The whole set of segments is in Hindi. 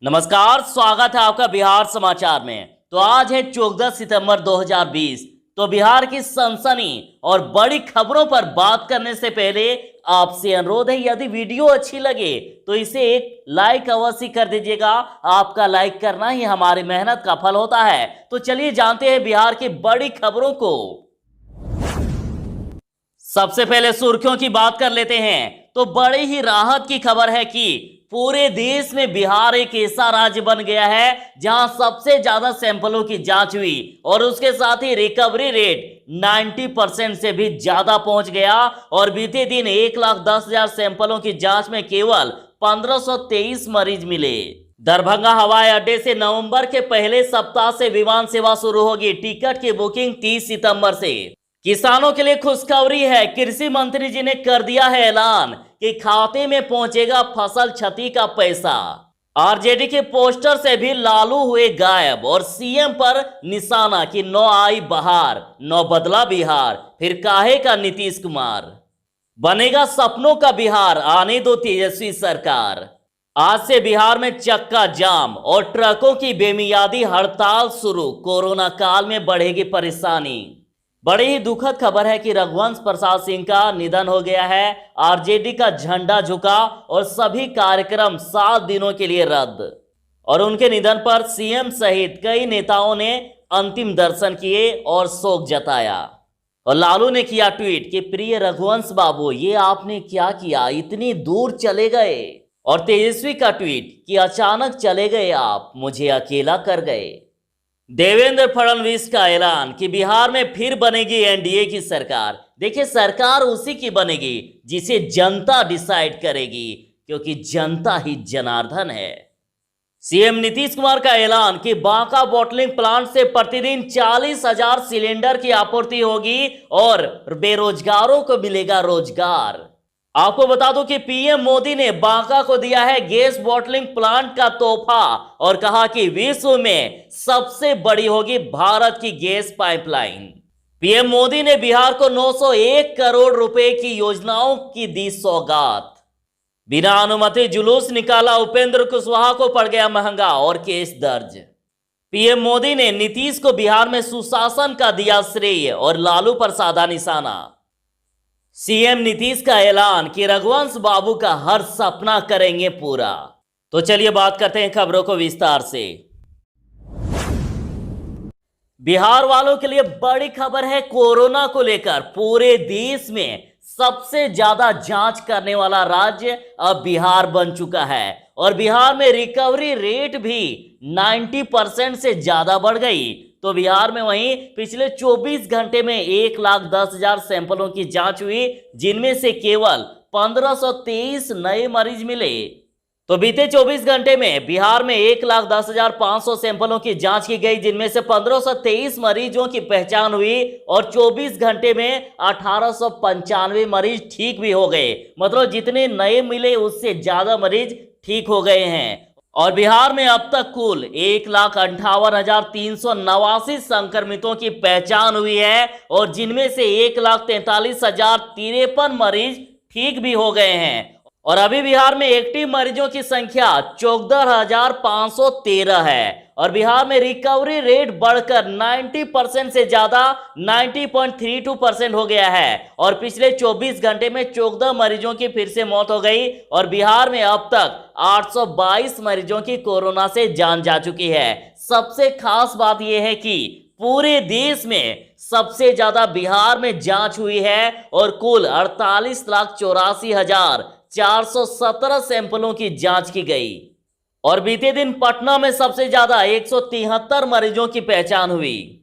नमस्कार, स्वागत है आपका बिहार समाचार में। तो आज है 14 सितंबर 2020। तो बिहार की सनसनी और बड़ी खबरों पर बात करने से पहले आपसे अनुरोध है, यदि वीडियो अच्छी लगे तो इसे एक लाइक अवश्य कर दीजिएगा। आपका लाइक करना ही हमारी मेहनत का फल होता है। तो चलिए जानते हैं बिहार की बड़ी खबरों को। सबसे पहले सुर्खियों की बात कर लेते हैं। तो बड़ी ही राहत की खबर है कि पूरे देश में बिहार एक ऐसा राज्य बन गया है जहां सबसे ज्यादा सैंपलों की जांच हुई और उसके साथ ही रिकवरी रेट 90% से भी ज्यादा पहुंच गया। और बीते दिन 1,10,000 सैंपलों की जांच में केवल 1523 मरीज मिले। दरभंगा हवाई अड्डे से नवंबर के पहले सप्ताह से विमान सेवा शुरू होगी। टिकट की बुकिंग 30 सितंबर से। किसानों के लिए खुशखबरी है, कृषि मंत्री जी ने कर दिया है ऐलान कि खाते में पहुंचेगा फसल क्षति का पैसा। आरजेडी के पोस्टर से भी लालू हुए गायब और सीएम पर निशाना कि नौ आई बहार, नौ बदला बिहार, फिर काहे का नीतीश कुमार। बनेगा सपनों का बिहार, आने दो तेजस्वी सरकार। आज से बिहार में चक्का जाम और ट्रकों की बेमियादी हड़ताल शुरू। कोरोना काल में बढ़ेगी परेशानी। बड़ी ही दुखद खबर है कि रघुवंश प्रसाद सिंह का निधन हो गया है। आरजेडी का झंडा झुका और सभी कार्यक्रम 7 दिनों के लिए रद्द। और उनके निधन पर सीएम सहित कई नेताओं ने अंतिम दर्शन किए और शोक जताया। और लालू ने किया ट्वीट कि प्रिय रघुवंश बाबू, ये आपने क्या किया, इतनी दूर चले गए। और तेजस्वी का ट्वीट कि अचानक चले गए आप, मुझे अकेला कर गए। देवेंद्र फडणवीस का ऐलान कि बिहार में फिर बनेगी एनडीए की सरकार। देखिए, सरकार उसी की बनेगी जिसे जनता डिसाइड करेगी, क्योंकि जनता ही जनार्दन है। सीएम नीतीश कुमार का ऐलान कि बांका बॉटलिंग प्लांट से प्रतिदिन 40,000 सिलेंडर की आपूर्ति होगी और बेरोजगारों को मिलेगा रोजगार। आपको बता दूं कि पीएम मोदी ने बांका को दिया है गैस बॉटलिंग प्लांट का तोहफा और कहा कि विश्व में सबसे बड़ी होगी भारत की गैस पाइपलाइन। पीएम मोदी ने बिहार को 901 करोड़ रुपए की योजनाओं की दी सौगात। बिना अनुमति जुलूस निकाला उपेंद्र कुशवाहा को पड़ गया महंगा और केस दर्ज। पीएम मोदी ने नीतीश को बिहार में सुशासन का दिया श्रेय और लालू पर साधा निशाना। सीएम नीतीश का ऐलान कि रघुवंश बाबू का हर सपना करेंगे पूरा। तो चलिए बात करते हैं खबरों को विस्तार से। बिहार वालों के लिए बड़ी खबर है कोरोना को लेकर। पूरे देश में सबसे ज्यादा जांच करने वाला राज्य अब बिहार बन चुका है और बिहार में रिकवरी रेट भी 90% से ज्यादा बढ़ गई। तो बिहार में वहीं पिछले 24 घंटे में 1,10,000 सैंपलों की जांच हुई, जिनमें से केवल 1523 नए मरीज मिले। तो बीते 24 घंटे में बिहार में 1,10,500 सैंपलों की जांच की गई, जिनमें से 1523 मरीजों की पहचान हुई और 24 घंटे में 1895 मरीज ठीक भी हो गए। मतलब जितने नए मिले उससे ज्यादा मरीज ठीक हो गए हैं। और बिहार में अब तक कुल 1,58,389 संक्रमितों की पहचान हुई है और जिनमें से 1,43,053 मरीज ठीक भी हो गए हैं। और अभी बिहार में एक्टिव मरीजों की संख्या 14,513 है और बिहार में रिकवरी रेट बढ़कर 90% से ज्यादा 90.32% हो गया है। और पिछले 24 घंटे में 14 मरीजों की फिर से मौत हो गई और बिहार में अब तक 822 मरीजों की कोरोना से जान जा चुकी है। सबसे खास बात यह है कि पूरे देश में सबसे ज्यादा बिहार में जांच हुई है और कुल 48,84,417 सैंपलों की जांच की गई। और बीते दिन पटना में सबसे ज्यादा 173 मरीजों की पहचान हुई।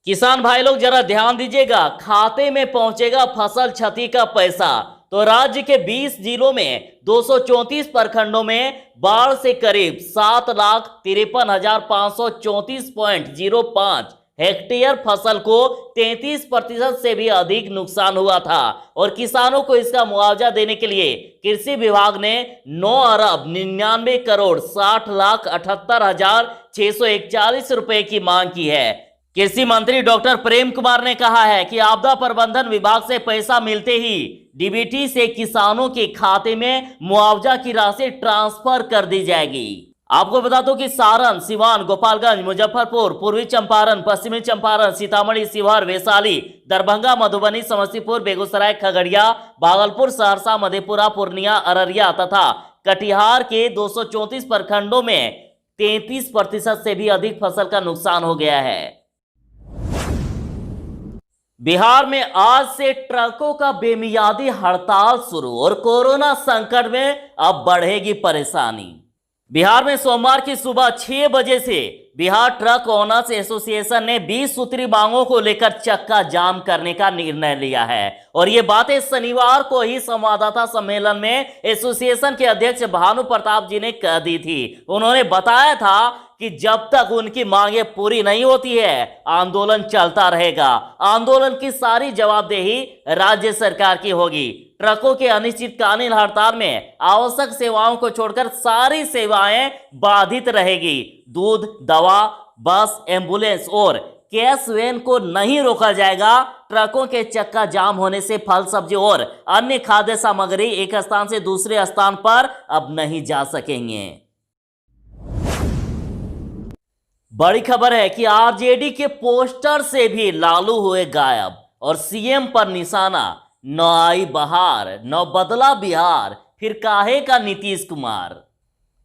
किसान भाई लोग जरा ध्यान दीजिएगा, खाते में पहुंचेगा फसल क्षति का पैसा। तो राज्य के 20 जिलों में 234 प्रखंडों में बाढ़ से करीब 7,53,534.05 हेक्टेयर फसल को 33% से भी अधिक नुकसान हुआ था। और किसानों को इसका मुआवजा देने के लिए कृषि विभाग ने 9,99,60,78,641 रुपए की मांग की है। कृषि मंत्री डॉक्टर प्रेम कुमार ने कहा है कि आपदा प्रबंधन विभाग से पैसा मिलते ही डीबीटी से किसानों के खाते में मुआवजा की राशि ट्रांसफर कर दी जाएगी। आपको बता दो कि सारण, सिवान, गोपालगंज, मुजफ्फरपुर, पूर्वी चंपारण, पश्चिमी चंपारण, सीतामढ़ी, शिवहर, वैशाली, दरभंगा, मधुबनी, समस्तीपुर, बेगूसराय, खगड़िया, भागलपुर, सहरसा, मधेपुरा, पूर्णिया, अररिया तथा कटिहार के 234 प्रखंडों में 33% से भी अधिक फसल का नुकसान हो गया है। बिहार में आज से ट्रकों का बेमियादी हड़ताल शुरू और कोरोना संकट में अब बढ़ेगी परेशानी। बिहार में सोमवार की सुबह 6 बजे से बिहार ट्रक ओनर्स एसोसिएशन ने 20 सूत्री मांगों को लेकर चक्का जाम करने का निर्णय लिया है और ये बातें शनिवार को ही संवाददाता सम्मेलन में एसोसिएशन के अध्यक्ष भानु प्रताप जी ने कह दी थी। उन्होंने बताया था कि जब तक उनकी मांगे पूरी नहीं होती है आंदोलन चलता रहेगा। आंदोलन की सारी जवाबदेही राज्य सरकार की होगी। ट्रकों के अनिश्चितकालीन हड़ताल में आवश्यक सेवाओं को छोड़कर सारी सेवाएं बाधित रहेगी। दूध, दवा, बस, एम्बुलेंस और कैश वैन को नहीं रोका जाएगा। ट्रकों के चक्का जाम होने से फल, सब्जी और अन्य खाद्य सामग्री एक स्थान से दूसरे स्थान पर अब नहीं जा सकेंगे। बड़ी खबर है कि आरजेडी के पोस्टर से भी लालू हुए गायब और सीएम पर निशाना। न आई बहार, न बदला बिहार, फिर काहे का नीतीश कुमार।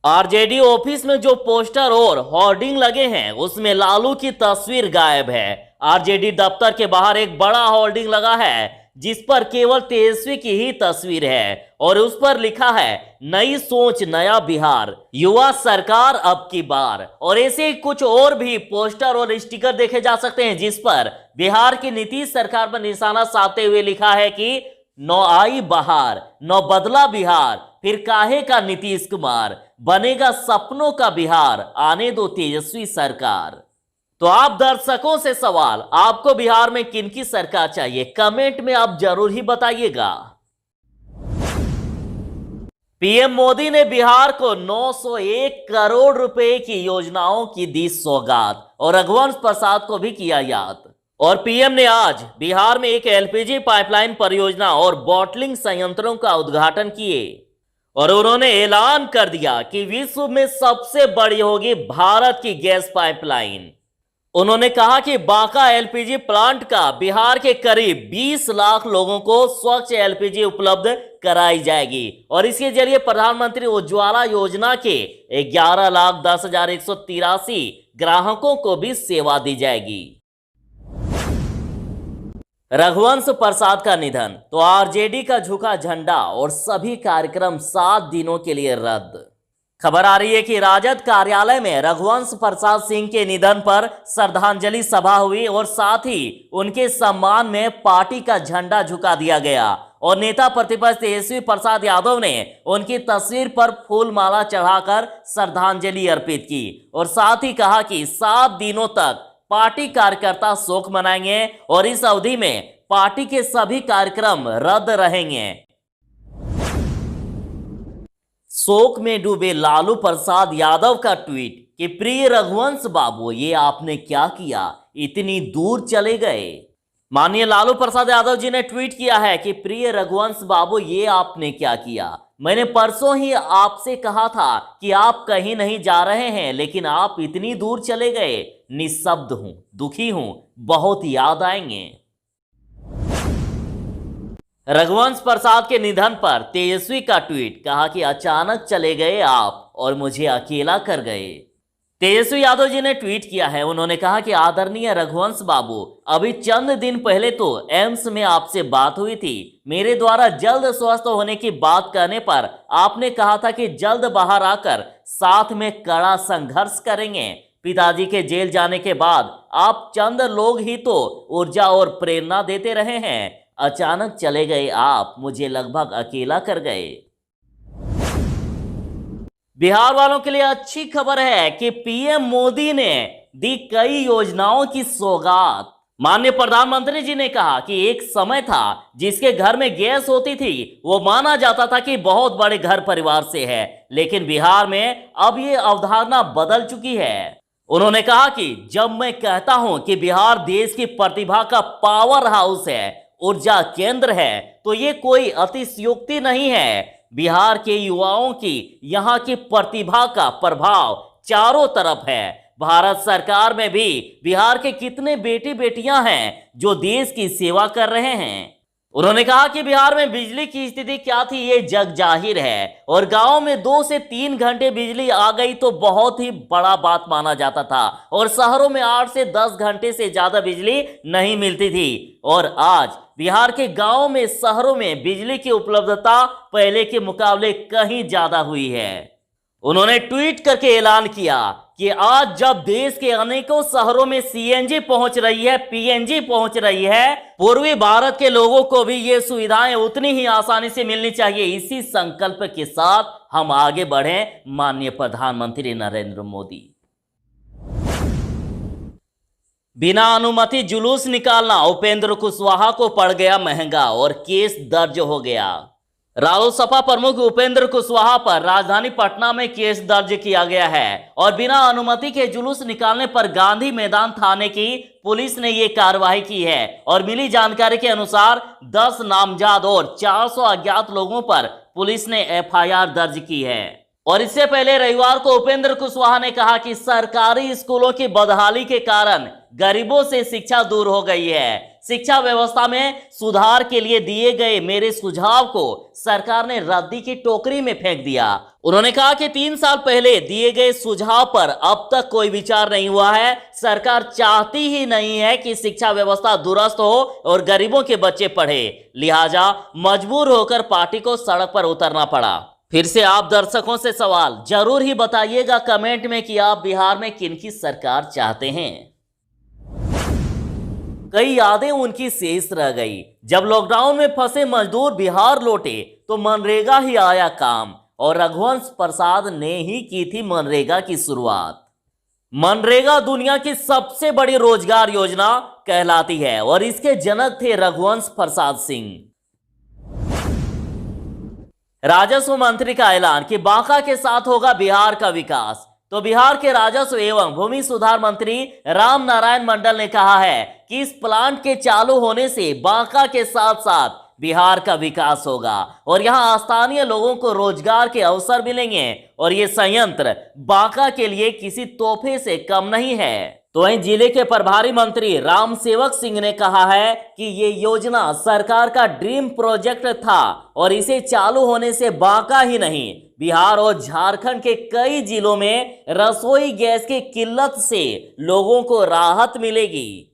आरजेडी ऑफिस में जो पोस्टर और होर्डिंग लगे हैं उसमें लालू की तस्वीर गायब है। आरजेडी दफ्तर के बाहर एक बड़ा होर्डिंग लगा है जिस पर केवल तेजस्वी की ही तस्वीर है और उस पर लिखा है नई सोच नया बिहार, युवा सरकार अब की बार। और ऐसे कुछ और भी पोस्टर और स्टिकर देखे जा सकते हैं जिस पर बिहार की नीतीश सरकार पर निशाना साधते हुए लिखा है कि न आई बहार, न बदला बिहार, फिर काहे का नीतीश कुमार, बनेगा सपनों का बिहार, आने दो तेजस्वी सरकार। तो आप दर्शकों से सवाल, आपको बिहार में किनकी सरकार चाहिए? कमेंट में आप जरूर ही बताइएगा। पीएम मोदी ने बिहार को 901 करोड़ रुपए की योजनाओं की दी सौगात और रघुवंश प्रसाद को भी किया याद। और पीएम ने आज बिहार में एक एलपीजी पाइपलाइन परियोजना और बॉटलिंग संयंत्रों का उद्घाटन किए और उन्होंने ऐलान कर दिया कि विश्व में सबसे बड़ी होगी भारत की गैस पाइपलाइन। उन्होंने कहा कि बांका एलपीजी प्लांट का बिहार के करीब 20 लाख लोगों को स्वच्छ एलपीजी उपलब्ध कराई जाएगी और इसके जरिए प्रधानमंत्री उज्ज्वला योजना के 11,10,183 ग्राहकों को भी सेवा दी जाएगी। रघुवंश प्रसाद का निधन तो आरजेडी का झुका झंडा और सभी कार्यक्रम 7 दिनों के लिए रद्द। खबर आ रही है कि राजद कार्यालय में रघुवंश प्रसाद सिंह के निधन पर श्रद्धांजलि सभा हुई और साथ ही उनके सम्मान में पार्टी का झंडा झुका दिया गया और नेता प्रतिपक्ष तेजस्वी प्रसाद यादव ने उनकी तस्वीर पर फूल माला चढ़ाकर श्रद्धांजलि अर्पित की और साथ ही कहा कि 7 दिनों तक पार्टी कार्यकर्ता शोक मनाएंगे और इस अवधि में पार्टी के सभी कार्यक्रम रद्द रहेंगे। शोक में डूबे लालू प्रसाद यादव का ट्वीट कि प्रिय रघुवंश बाबू ये आपने क्या किया, इतनी दूर चले गए। माननीय लालू प्रसाद यादव जी ने ट्वीट किया है कि प्रिय रघुवंश बाबू ये आपने क्या किया। मैंने परसों ही आपसे कहा था कि आप कहीं नहीं जा रहे हैं लेकिन आप इतनी दूर चले गए। निःशब्द हूं, दुखी हूं, बहुत याद आएंगे। रघुवंश प्रसाद के निधन पर तेजस्वी का ट्वीट, कहा कि अचानक चले गए आप और मुझे अकेला कर गए। तेजस्वी यादव जी ने ट्वीट किया है, उन्होंने कहा कि आदरणीय रघुवंश बाबू, अभी चंद दिन पहले तो एम्स में आपसे बात हुई थी। मेरे द्वारा जल्द स्वस्थ होने की बात कहने पर आपने कहा था कि जल्द बाहर आकर साथ में कड़ा संघर्ष करेंगे। पिताजी के जेल जाने के बाद आप चंद लोग ही तो ऊर्जा और प्रेरणा देते रहे हैं। अचानक चले गए आप, मुझे लगभग अकेला कर गए। बिहार वालों के लिए अच्छी खबर है कि पीएम मोदी ने दी कई योजनाओं की सौगात। माननीय प्रधानमंत्री जी ने कहा कि एक समय था जिसके घर में गैस होती थी वो माना जाता था कि बहुत बड़े घर परिवार से है, लेकिन बिहार में अब ये अवधारणा बदल चुकी है। उन्होंने कहा कि जब मैं कहता हूं कि बिहार देश की प्रतिभा का पावर हाउस है, ऊर्जा केंद्र है, तो ये कोई अतिशयोक्ति नहीं है। बिहार के युवाओं की यहाँ की प्रतिभा का प्रभाव चारों तरफ है। भारत सरकार में भी बिहार के कितने बेटी बेटियां हैं जो देश की सेवा कर रहे हैं। उन्होंने कहा कि बिहार में बिजली की स्थिति क्या थी ये जग जाहिर है, और गांव में 2 से 3 घंटे बिजली आ गई तो बहुत ही बड़ा बात माना जाता था, और शहरों में 8 से 10 घंटे से ज्यादा बिजली नहीं मिलती थी। और आज बिहार के गांव में, शहरों में बिजली की उपलब्धता पहले के मुकाबले कहीं ज्यादा हुई है। उन्होंने ट्वीट करके ऐलान किया कि आज जब देश के अनेकों शहरों में सीएनजी पहुंच रही है, पीएनजी पहुंच रही है, पूर्वी भारत के लोगों को भी ये सुविधाएं उतनी ही आसानी से मिलनी चाहिए। इसी संकल्प के साथ हम आगे बढ़ें, माननीय प्रधानमंत्री नरेंद्र मोदी। बिना अनुमति जुलूस निकालना उपेंद्र कुशवाहा को पड़ गया महंगा और केस दर्ज हो गया। रालोसपा प्रमुख उपेंद्र कुशवाहा पर राजधानी पटना में केस दर्ज किया गया है, और बिना अनुमति के जुलूस निकालने पर गांधी मैदान थाने की पुलिस ने ये कार्रवाई की है। और मिली जानकारी के अनुसार 10 नामजद और 400 अज्ञात लोगों पर पुलिस ने एफआईआर दर्ज की है। और इससे पहले रविवार को उपेंद्र कुशवाहा ने कहा कि सरकारी स्कूलों की बदहाली के कारण गरीबों से शिक्षा दूर हो गई है। शिक्षा व्यवस्था में सुधार के लिए दिए गए मेरे सुझाव को सरकार ने रद्दी की टोकरी में फेंक दिया। उन्होंने कहा कि 3 साल पहले दिए गए सुझाव पर अब तक कोई विचार नहीं हुआ है। सरकार चाहती ही नहीं है कि शिक्षा व्यवस्था दुरुस्त हो और गरीबों के बच्चे पढ़े, लिहाजा मजबूर होकर पार्टी को सड़क पर उतरना पड़ा। फिर से आप दर्शकों से सवाल जरूर ही बताइएगा कमेंट में कि आप बिहार में किनकी सरकार चाहते हैं। कई यादें उनकी शेष रह गई। जब लॉकडाउन में फंसे मजदूर बिहार लौटे तो मनरेगा ही आया काम, और रघुवंश प्रसाद ने ही की थी मनरेगा की शुरुआत। मनरेगा दुनिया की सबसे बड़ी रोजगार योजना कहलाती है, और इसके जनक थे रघुवंश प्रसाद सिंह। राजस्व मंत्री का ऐलान कि बांका के साथ होगा बिहार का विकास। तो बिहार के राजस्व एवं भूमि सुधार मंत्री राम नारायण मंडल ने कहा है कि इस प्लांट के चालू होने से बांका के साथ साथ बिहार का विकास होगा, और यहां स्थानीय लोगों को रोजगार के अवसर मिलेंगे, और ये संयंत्र बांका के लिए किसी तोहफे से कम नहीं है। तो वहीं जिले के प्रभारी मंत्री राम सेवक सिंह ने कहा है कि ये योजना सरकार का ड्रीम प्रोजेक्ट था, और इसे चालू होने से बांका ही नहीं बिहार और झारखंड के कई जिलों में रसोई गैस की किल्लत से लोगों को राहत मिलेगी।